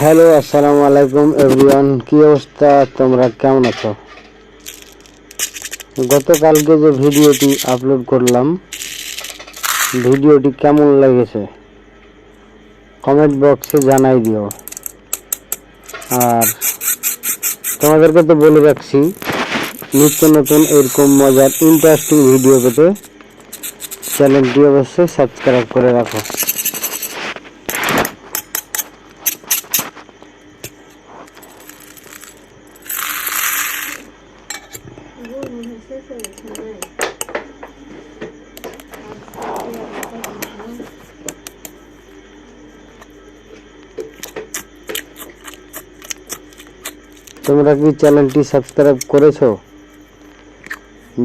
Hello, আসসালামু আলাইকুম everyone. কি অবস্থা, তোমরা কেমন আছো? গতকালকে যে ভিডিওটি আপলোড করলাম, ভিডিওটি কেমন লেগেছে কমেন্ট বক্সে জানাই দিও। আর তোমাদেরকে তো বলে রাখছি, নিত্য নতুন এরকম মজার ইন্টারেস্টিং ভিডিও পেতে চ্যানেলটি অবশ্যই সাবস্ক্রাইব করে রাখো। তোমরা কি চ্যানেলটি সাবস্ক্রাইব করেছো?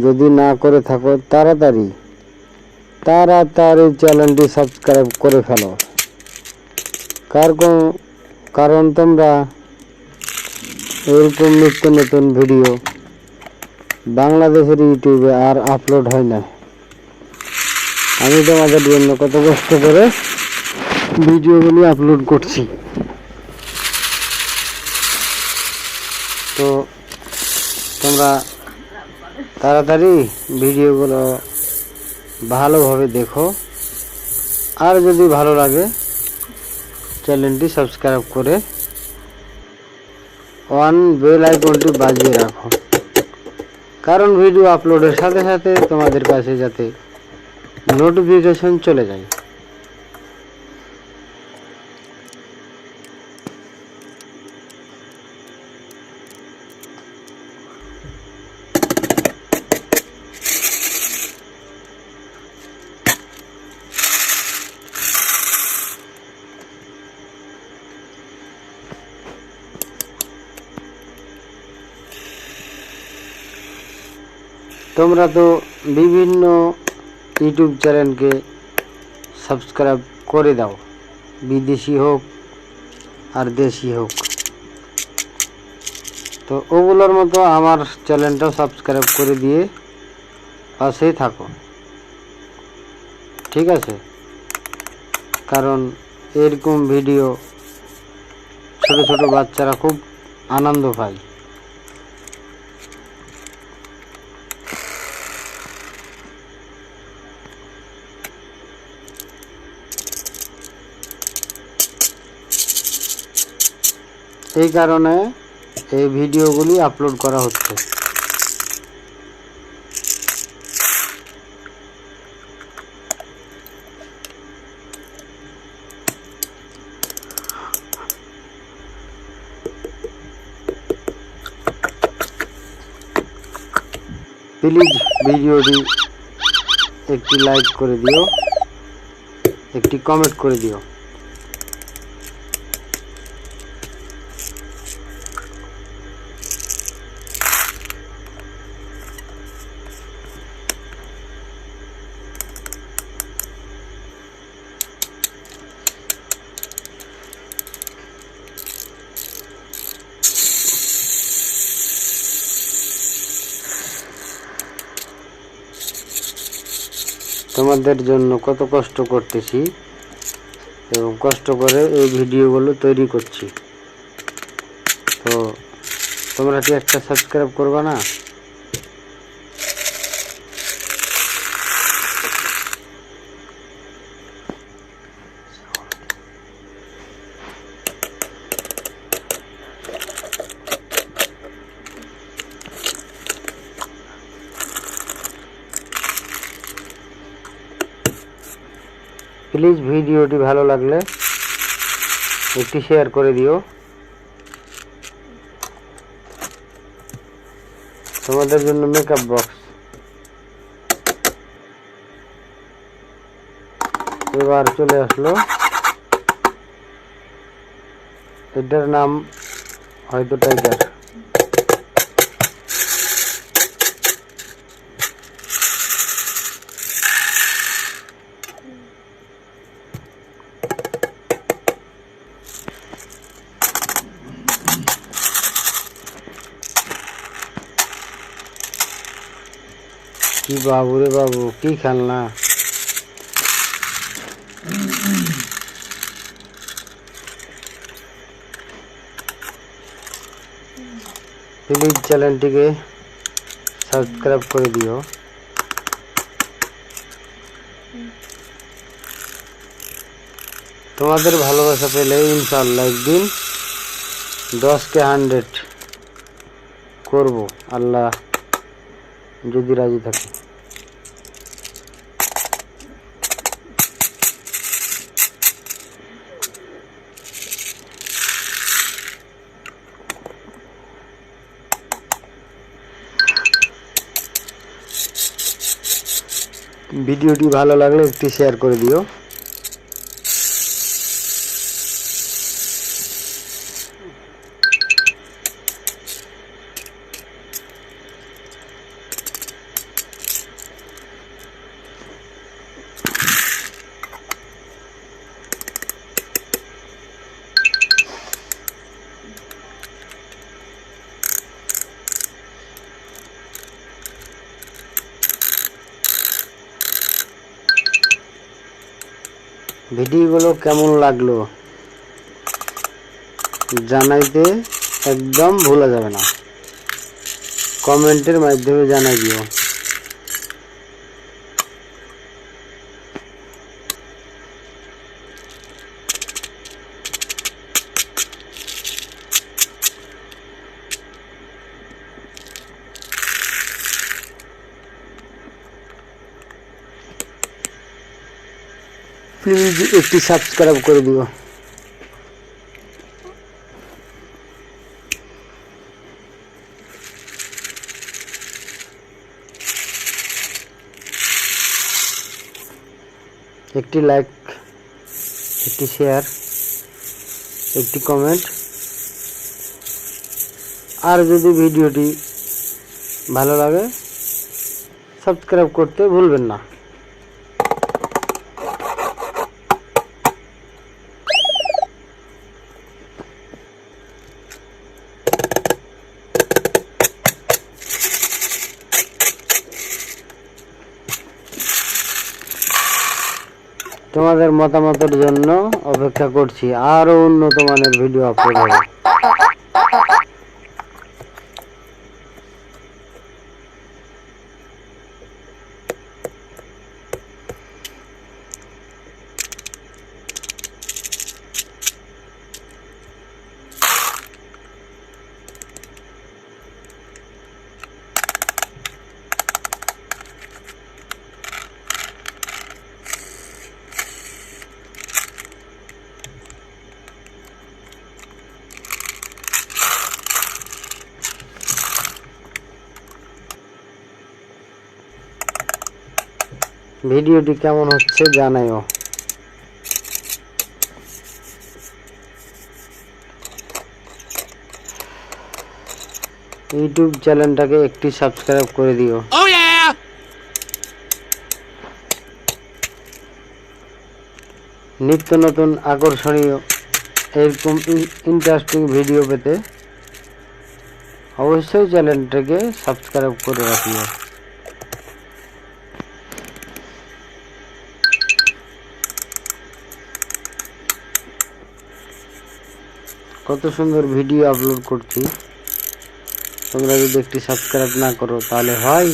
যদি না করে থাকো তাড়াতাড়ি চ্যানেলটি সাবস্ক্রাইব করে ফেলো। কারণ তোমরা এরকম নিত্য নতুন ভিডিও বাংলাদেশের ইউটিউবে আর আপলোড হয় না। আমি তোমাদের জন্য কত কষ্ট করে ভিডিওগুলি আপলোড করছি। তো তোমরা তাড়াতাড়ি ভিডিওগুলো ভালোভাবে দেখো, আর যদি ভালো লাগে চ্যানেলটি সাবস্ক্রাইব করে অন বেল আইকনটি বাজিয়ে রাখো, কারণ ভিডিও আপলোডের সাথে সাথে তোমাদের কাছে যাতে নোটিফিকেশন চলে যায়। তোমরা তো বিভিন্ন ইউটিউব চ্যানেলকে সাবস্ক্রাইব করে দাও, বিদেশি হোক আর দেশি হোক। তো ওগুলোর মতো আমার চ্যানেলটাও সাবস্ক্রাইব করে দিয়ে পাশেই থাকো, ঠিক আছে? কারণ এরকম ভিডিও ছোট ছোট বাচ্চারা খুব আনন্দ পায়। এই কারণে এই ভিডিওগুলি আপলোড করা হচ্ছে। প্লিজ ভিডিওটি একটি লাইক করে দিও, একটি কমেন্ট করে দিও। তোমাদের জন্য কত কষ্ট করতেছি এবং কষ্ট করে এই ভিডিওগুলো তৈরি করছি। তো তোমরা কি একটা সাবস্ক্রাইব করবে না? প্লিজ ভিডিওটি ভালো লাগলে একটি শেয়ার করে দিও। তোমাদের জন্য মেকআপ বক্স এবার চলে আসলো। এটার নাম হয়তো টাইগার। কি বাবু রে বাবু, কি খেলনা! প্লিজ চ্যানেলটিকে সাবস্ক্রাইব করে দিও। তোমাদের ভালোবাসা পেলে ইনশাআল্লাহ একদিন 10কে 100 করব, আল্লাহ যদি রাজি থাকে। ভিডিওটি ভালো লাগলে একটি শেয়ার করে দিও। ভিডিওগুলো কেমন লাগলো জানাইতে একদম ভুলা যাবে না, কমেন্টের মাধ্যমে জানাই দিও। প্লিজ একটি সাবস্ক্রাইব করে দিও। একটি লাইক, একটি শেয়ার, একটি কমেন্ট, আর যদি ভিডিওটি ভালো লাগে সাবস্ক্রাইব করতে ভুলবেন না। তোমাদের মতামতের জন্য অপেক্ষা করছি, আরো উন্নত মানের ভিডিও আপলোড হবে। ভিডিওটি কেমন হচ্ছে জানাইও। ইউটিউব চ্যানেলটাকে একটি সাবস্ক্রাইব করে দিও। নিত্য নতুন আকর্ষণীয় এরকম ইন্টারেস্টিং ভিডিও পেতে অবশ্যই চ্যানেলটাকে সাবস্ক্রাইব করে রাখিও। কত সুন্দর ভিডিও আপলোড করছি, তোমরা যদি একটি সাবস্ক্রাইব না করো তাহলে হয়?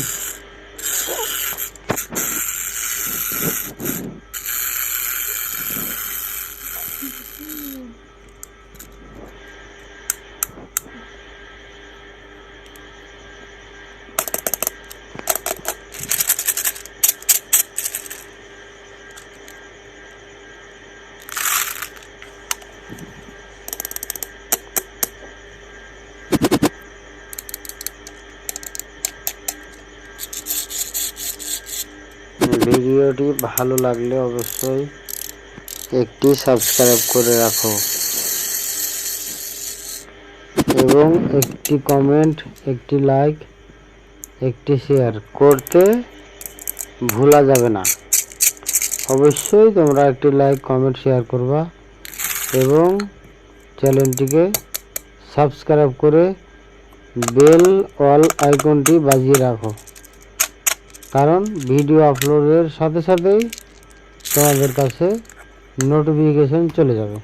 ভিডিওটি ভালো লাগলে অবশ্যই একটি সাবস্ক্রাইব করে রাখো এবং একটি কমেন্ট, একটি লাইক, একটি শেয়ার করতে ভুলা যাবে না। অবশ্যই তোমরা একটি লাইক, কমেন্ট, শেয়ার করবা এবং চ্যানেলটিকে সাবস্ক্রাইব করে বেল অল আইকনটি বাজিয়ে রাখো, কারণ ভিডিও আপলোডের সাথে সাথেই তোমাদের কাছে নোটিফিকেশন চলে যাবে।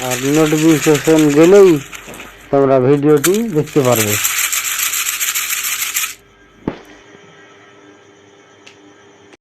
আর নোটিফিকেশন গেলেই তোমরা ভিডিওটি দেখতে পারবে।